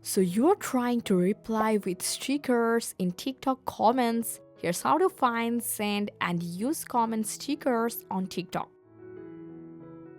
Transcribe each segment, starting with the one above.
So you're trying to reply with stickers in TikTok comments. Here's how to find, send, and use comment stickers on TikTok.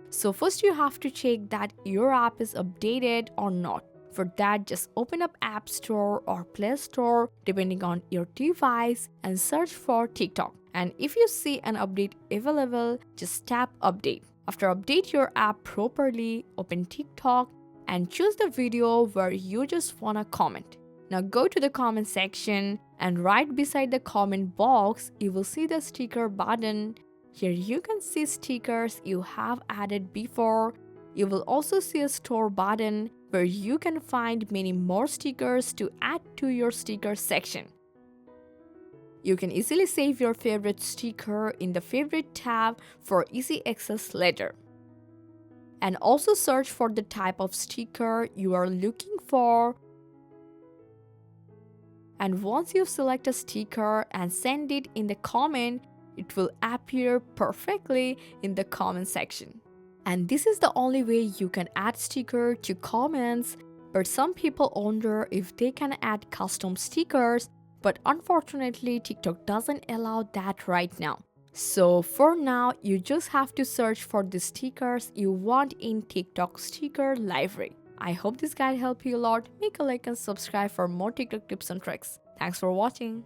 So first you have to check that your app is updated or not. For that, just open up App Store or Play Store depending on your device and search for TikTok. And if you see an update available, just tap update. After update your app properly, open TikTok and choose the video where you just wanna comment. Now go to the comment section and right beside the comment box, you will see the sticker button. Here you can see stickers you have added before. You will also see a store button where you can find many more stickers to add to your sticker section. You can easily save your favorite sticker in the favorite tab for easy access later. And also search for the type of sticker you are looking for. And once you select a sticker and send it in the comment, it will appear perfectly in the comment section. And this is the only way you can add sticker to comments, but some people wonder if they can add custom stickers, but unfortunately TikTok doesn't allow that right now. So for now, you just have to search for the stickers you want in TikTok sticker library. I hope this guide helped you a lot. Make a like and subscribe for more TikTok tips and tricks. Thanks for watching.